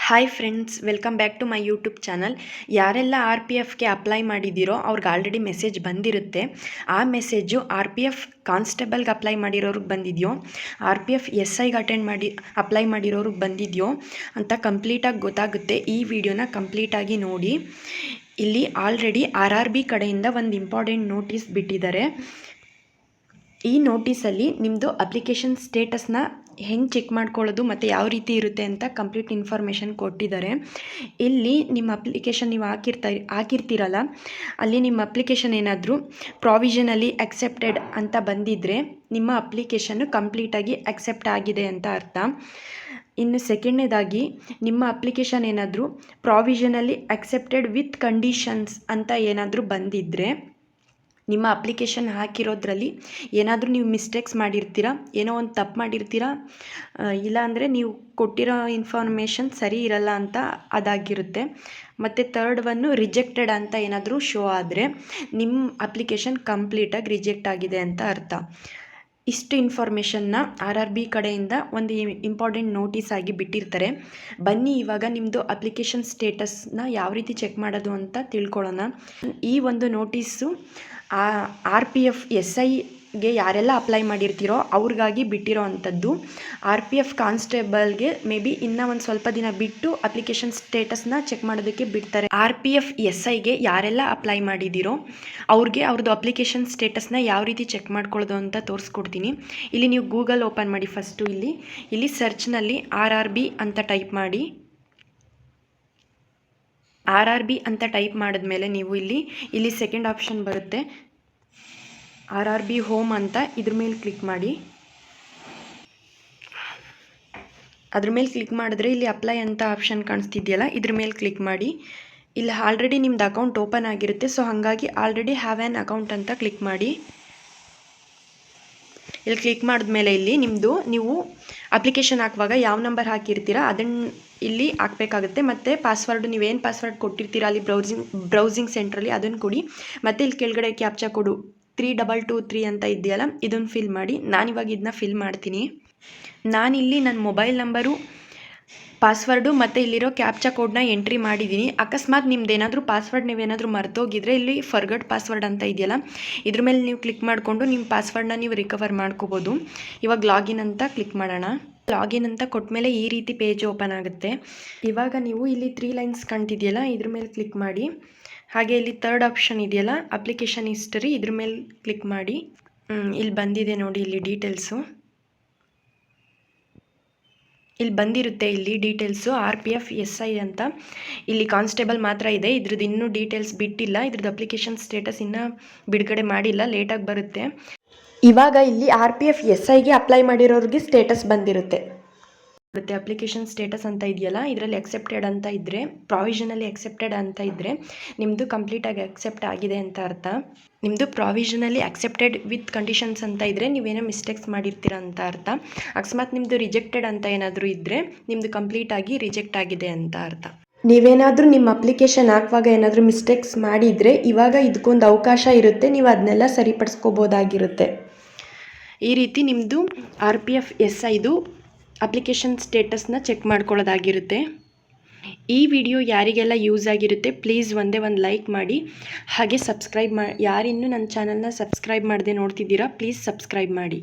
Hi friends, welcome back to my YouTube channel. ಯಾರೆಲ್ಲ R P ಎಫ್ಗೆ apply ಮಾಡಿದ್ದೀರೋ ಅವ್ರಿಗೆ ಆಲ್ರೆಡಿ ಮೆಸೇಜ್ ಬಂದಿರುತ್ತೆ. ಆ ಮೆಸೇಜು ಆರ್ ಪಿ ಎಫ್ ಕಾನ್ಸ್ಟೇಬಲ್ಗೆ ಅಪ್ಲೈ ಮಾಡಿರೋರಿಗೆ ಬಂದಿದೆಯೋ, ಆರ್ ಪಿ ಎಫ್ ಎಸ್ ಐಗೆ ಅಪ್ಲೈ ಮಾಡಿರೋರಿಗೆ ಬಂದಿದೆಯೋ ಅಂತ ಕಂಪ್ಲೀಟಾಗಿ ಗೊತ್ತಾಗುತ್ತೆ. ಈ ವಿಡಿಯೋನ ಕಂಪ್ಲೀಟಾಗಿ ನೋಡಿ. ಇಲ್ಲಿ ಆಲ್ರೆಡಿ ಆರ್ ಆರ್ ಬಿ ಕಡೆಯಿಂದ ಒಂದು ಇಂಪಾರ್ಟೆಂಟ್ ನೋಟಿಸ್ ಬಿಟ್ಟಿದ್ದಾರೆ. ಈ ನೋಟಿಸಲ್ಲಿ ನಿಮ್ಮದು ಅಪ್ಲಿಕೇಶನ್ ಸ್ಟೇಟಸ್ನ ಹೆಂಗೆ ಚೆಕ್ ಮಾಡ್ಕೊಳ್ಳೋದು ಮತ್ತು ಯಾವ ರೀತಿ ಇರುತ್ತೆ ಅಂತ ಕಂಪ್ಲೀಟ್ ಇನ್ಫಾರ್ಮೇಷನ್ ಕೊಟ್ಟಿದ್ದಾರೆ. ಇಲ್ಲಿ ನಿಮ್ಮ ಅಪ್ಲಿಕೇಶನ್ ನೀವು ಹಾಕಿರ್ತೀರಲ್ಲ, ಅಲ್ಲಿ ನಿಮ್ಮ ಅಪ್ಲಿಕೇಶನ್ ಏನಾದರೂ ಪ್ರಾವಿಷನಲಿ ಅಕ್ಸೆಪ್ಟೆಡ್ ಅಂತ ಬಂದಿದ್ದರೆ ನಿಮ್ಮ ಅಪ್ಲಿಕೇಶನ್ನು ಕಂಪ್ಲೀಟಾಗಿ ಅಕ್ಸೆಪ್ಟ್ ಆಗಿದೆ ಅಂತ ಅರ್ಥ. ಇನ್ನು ಸೆಕೆಂಡ್ನೇದಾಗಿ, ನಿಮ್ಮ ಅಪ್ಲಿಕೇಶನ್ ಏನಾದರೂ ಪ್ರಾವಿಷನಲಿ ಅಕ್ಸೆಪ್ಟೆಡ್ ವಿತ್ ಕಂಡೀಷನ್ಸ್ ಅಂತ ಏನಾದರೂ ಬಂದಿದ್ದರೆ, ನಿಮ್ಮ ಅಪ್ಲಿಕೇಶನ್ ಹಾಕಿರೋದ್ರಲ್ಲಿ ಏನಾದರೂ ನೀವು ಮಿಸ್ಟೇಕ್ಸ್ ಮಾಡಿರ್ತೀರ, ಏನೋ ಒಂದು ತಪ್ಪು ಮಾಡಿರ್ತೀರ, ಇಲ್ಲಾಂದರೆ ನೀವು ಕೊಟ್ಟಿರೋ ಇನ್ಫಾರ್ಮೇಷನ್ ಸರಿ ಇರಲ್ಲ ಅಂತ ಅದಾಗಿರುತ್ತೆ. ಮತ್ತು ಥರ್ಡ್ ಒನ್ನು ರಿಜೆಕ್ಟೆಡ್ ಅಂತ ಏನಾದರೂ ಶೋ ಆದರೆ ನಿಮ್ಮ ಅಪ್ಲಿಕೇಶನ್ ಕಂಪ್ಲೀಟಾಗಿ ರಿಜೆಕ್ಟ್ ಆಗಿದೆ ಅಂತ ಅರ್ಥ. ಇಷ್ಟು ಇನ್ಫಾರ್ಮೇಷನ್ನ ಆರ್ ಆರ್ ಬಿ ಕಡೆಯಿಂದ ಒಂದು ಇಂಪಾರ್ಟೆಂಟ್ ನೋಟಿಸ್ ಆಗಿ ಬಿಟ್ಟಿರ್ತಾರೆ. ಬನ್ನಿ ಇವಾಗ ನಿಮ್ಮದು ಅಪ್ಲಿಕೇಶನ್ ಸ್ಟೇಟಸ್ನ ಯಾವ ರೀತಿ ಚೆಕ್ ಮಾಡೋದು ಅಂತ ತಿಳ್ಕೊಳ್ಳೋಣ. ಈ ಒಂದು notice R P F S ಐಗೆ ಯಾರೆಲ್ಲ ಅಪ್ಲೈ ಮಾಡಿರ್ತೀರೋ ಅವ್ರಿಗಾಗಿ ಬಿಟ್ಟಿರೋ ಅಂಥದ್ದು. ಆರ್ ಪಿ ಎಫ್ ಕಾನ್ಸ್ಟೇಬಲ್ಗೆ ಮೇ ಬಿ ಇನ್ನೂ ಒಂದು ಸ್ವಲ್ಪ ದಿನ ಬಿಟ್ಟು ಅಪ್ಲಿಕೇಶನ್ ಸ್ಟೇಟಸ್ನ ಚೆಕ್ ಮಾಡೋದಕ್ಕೆ ಬಿಡ್ತಾರೆ. ಆರ್ ಪಿ ಎಫ್ ಎಸ್ ಐಗೆ ಯಾರೆಲ್ಲ ಅಪ್ಲೈ ಮಾಡಿದ್ದೀರೋ ಅವ್ರಿಗೆ ಅವ್ರದ್ದು ಅಪ್ಲಿಕೇಶನ್ ಸ್ಟೇಟಸ್ನ ಯಾವ ರೀತಿ ಚೆಕ್ ಮಾಡ್ಕೊಳ್ಳೋದು ಅಂತ ತೋರಿಸ್ಕೊಡ್ತೀನಿ. ಇಲ್ಲಿ ನೀವು ಗೂಗಲ್ ಓಪನ್ ಮಾಡಿ. ಫಸ್ಟು ಇಲ್ಲಿ ಸರ್ಚ್ನಲ್ಲಿ ಆರ್ ಆರ್ ಬಿ ಅಂತ ಟೈಪ್ ಮಾಡಿ. ಆರ್ ಆರ್ ಬಿ ಅಂತ ಟೈಪ್ ಮಾಡಿದ್ಮೇಲೆ ನೀವು ಇಲ್ಲಿ ಸೆಕೆಂಡ್ ಆಪ್ಷನ್ ಬರುತ್ತೆ, ಆರ್ ಆರ್ ಬಿ ಹೋಮ್ ಅಂತ. ಇದ್ರ ಮೇಲೆ ಕ್ಲಿಕ್ ಮಾಡಿ. ಅದ್ರ ಮೇಲೆ ಕ್ಲಿಕ್ ಮಾಡಿದ್ರೆ ಇಲ್ಲಿ ಅಪ್ಲೈ ಅಂತ ಆಪ್ಷನ್ ಕಾಣಿಸ್ತಿದೆಯಲ್ಲ, ಇದ್ರ ಮೇಲೆ ಕ್ಲಿಕ್ ಮಾಡಿ. ಇಲ್ಲಿ ಆಲ್ರೆಡಿ ನಿಮ್ದು ಅಕೌಂಟ್ ಓಪನ್ ಆಗಿರುತ್ತೆ, ಸೊ ಹಾಗಾಗಿ ಆಲ್ರೆಡಿ ಹ್ಯಾವ್ ಆ್ಯನ್ ಅಕೌಂಟ್ ಅಂತ ಕ್ಲಿಕ್ ಮಾಡಿ. ಇಲ್ಲಿ ಕ್ಲಿಕ್ ಮಾಡಿದ್ಮೇಲೆ ಇಲ್ಲಿ ನೀವು ಅಪ್ಲಿಕೇಶನ್ ಹಾಕುವಾಗ ಯಾವ ನಂಬರ್ ಹಾಕಿರ್ತೀರ ಅದನ್ನು ಇಲ್ಲಿ ಹಾಕಬೇಕಾಗುತ್ತೆ. ಮತ್ತು ಪಾಸ್ವರ್ಡು ನೀವೇನು ಪಾಸ್ವರ್ಡ್ ಕೊಟ್ಟಿರ್ತೀರ ಅಲ್ಲಿ ಬ್ರೌಸಿಂಗ್ ಸೆಂಟ್ರಲ್ಲಿ ಅದನ್ನು ಕೊಡಿ. ಮತ್ತು ಇಲ್ಲಿ ಕೆಳಗಡೆ ಕ್ಯಾಪ್ಚಾ ಕೊಡು 3223 ಅಂತ ಇದೆಯಲ್ಲ, ಇದನ್ನು ಫಿಲ್ ಮಾಡಿ. ನಾನಿವಾಗ ಇದನ್ನ ಫಿಲ್ ಮಾಡ್ತೀನಿ. ನಾನಿಲ್ಲಿ ನನ್ನ ಮೊಬೈಲ್ ನಂಬರು, ಪಾಸ್ವರ್ಡು ಮತ್ತು ಇಲ್ಲಿರೋ ಕ್ಯಾಪ್ಚಾ ಕೋಡ್ನ ಎಂಟ್ರಿ ಮಾಡಿದ್ದೀನಿ. ಅಕಸ್ಮಾತ್ ನಿಮ್ದೇನಾದರೂ ಪಾಸ್ವರ್ಡ್ ನೀವೇನಾದರೂ ಮರ್ತೋಗಿದ್ರೆ ಇಲ್ಲಿ ಫರ್ಗಟ್ ಪಾಸ್ವರ್ಡ್ ಅಂತ ಇದೆಯಲ್ಲ, ಇದ್ರ ಮೇಲೆ ನೀವು ಕ್ಲಿಕ್ ಮಾಡಿಕೊಂಡು ನಿಮ್ಮ ಪಾಸ್ವರ್ಡ್ನ ನೀವು ರಿಕವರ್ ಮಾಡ್ಕೋಬೋದು. ಇವಾಗ ಲಾಗಿನ್ ಅಂತ ಕ್ಲಿಕ್ ಮಾಡೋಣ. ಲಾಗಿನ್ ಅಂತ ಕೊಟ್ಟಮೇಲೆ ಈ ರೀತಿ ಪೇಜ್ ಓಪನ್ ಆಗುತ್ತೆ. ಇವಾಗ ನೀವು ಇಲ್ಲಿ 3 ಲೈನ್ಸ್ ಕಾಣ್ತಿದೆಯಲ್ಲ, ಇದ್ರ ಮೇಲೆ ಕ್ಲಿಕ್ ಮಾಡಿ. ಹಾಗೆ ಇಲ್ಲಿ ಥರ್ಡ್ ಆಪ್ಷನ್ ಇದೆಯಲ್ಲ, ಅಪ್ಲಿಕೇಶನ್ ಹಿಸ್ಟರಿ, ಇದ್ರ ಮೇಲೆ ಕ್ಲಿಕ್ ಮಾಡಿ. ಇಲ್ಲಿ ಬಂದಿದೆ ನೋಡಿ, ಇಲ್ಲಿ ಡೀಟೇಲ್ಸು ಇಲ್ಲಿ ಬಂದಿರುತ್ತೆ. ಇಲ್ಲಿ details R P F S I ಅಂತ ಇಲ್ಲಿ ಕಾನ್ಸ್ಟೇಬಲ್ ಮಾತ್ರ ಇದೆ. ಇದ್ರದ್ದು ಇನ್ನೂ ಡೀಟೇಲ್ಸ್ ಬಿಟ್ಟಿಲ್ಲ. ಇದ್ರದ್ದು ಅಪ್ಲಿಕೇಶನ್ ಸ್ಟೇಟಸ್ ಇನ್ನೂ ಬಿಡುಗಡೆ ಮಾಡಿಲ್ಲ, ಲೇಟಾಗಿ ಬರುತ್ತೆ. ಇವಾಗ ಇಲ್ಲಿ ಆರ್ ಪಿ ಎಫ್ ಎಸ್ ಐಗೆ ಅಪ್ಲೈ ಮಾಡಿರೋರಿಗೆ ಸ್ಟೇಟಸ್ ಬಂದಿರುತ್ತೆ. ಅಪ್ಲಿಕೇಶನ್ ಸ್ಟೇಟಸ್ ಅಂತ ಇದೆಯಲ್ಲ, ಇದರಲ್ಲಿ ಅಕ್ಸೆಪ್ಟೆಡ್ ಅಂತ ಇದ್ದರೆ, ಪ್ರಾವಿಷನಲಿ ಅಕ್ಸೆಪ್ಟೆಡ್ ಅಂತ ಇದ್ದರೆ ನಿಮ್ಮದು ಕಂಪ್ಲೀಟಾಗಿ ಅಕ್ಸೆಪ್ಟ್ ಆಗಿದೆ ಅಂತ ಅರ್ಥ. ನಿಮ್ಮದು ಪ್ರಾವಿಷನಲಿ ಅಕ್ಸೆಪ್ಟೆಡ್ ವಿತ್ ಕಂಡೀಷನ್ಸ್ ಅಂತ ಇದ್ದರೆ ನೀವೇನೋ ಮಿಸ್ಟೇಕ್ಸ್ ಮಾಡಿರ್ತೀರ ಅಂತ ಅರ್ಥ. ಅಕಸ್ಮಾತ್ ನಿಮ್ಮದು ರಿಜೆಕ್ಟೆಡ್ ಅಂತ ಏನಾದರೂ ಇದ್ದರೆ ನಿಮ್ಮದು ಕಂಪ್ಲೀಟಾಗಿ ರಿಜೆಕ್ಟ್ ಆಗಿದೆ ಅಂತ ಅರ್ಥ. ನೀವೇನಾದರೂ ನಿಮ್ಮ ಅಪ್ಲಿಕೇಶನ್ ಹಾಕುವಾಗ ಏನಾದರೂ ಮಿಸ್ಟೇಕ್ಸ್ ಮಾಡಿದರೆ ಇವಾಗ ಇದಕ್ಕೊಂದು ಅವಕಾಶ ಇರುತ್ತೆ, ನೀವು ಅದನ್ನೆಲ್ಲ ಸರಿಪಡಿಸ್ಕೋಬೋದಾಗಿರುತ್ತೆ. ಈ ರೀತಿ ನಿಮ್ಮದು ಆರ್ ಪಿ ಎಫ್ ಎಸ್ ಐದು ಅಪ್ಲಿಕೇಶನ್ ಸ್ಟೇಟಸ್ನ ಚೆಕ್ ಮಾಡ್ಕೊಳ್ಳೋದಾಗಿರುತ್ತೆ. ಈ ವಿಡಿಯೋ ಯಾರಿಗೆಲ್ಲ ಯೂಸ್ ಆಗಿರುತ್ತೆ ಪ್ಲೀಸ್ ಒಂದೇ ಒಂದು ಲೈಕ್ ಮಾಡಿ. ಹಾಗೆ ಸಬ್ಸ್ಕ್ರೈಬ್ ಯಾರಿನ್ನೂ ನನ್ನ ಚಾನಲ್ನ ಸಬ್ಸ್ಕ್ರೈಬ್ ಮಾಡದೆ ನೋಡ್ತಿದ್ದೀರಾ ಪ್ಲೀಸ್ ಸಬ್ಸ್ಕ್ರೈಬ್ ಮಾಡಿ.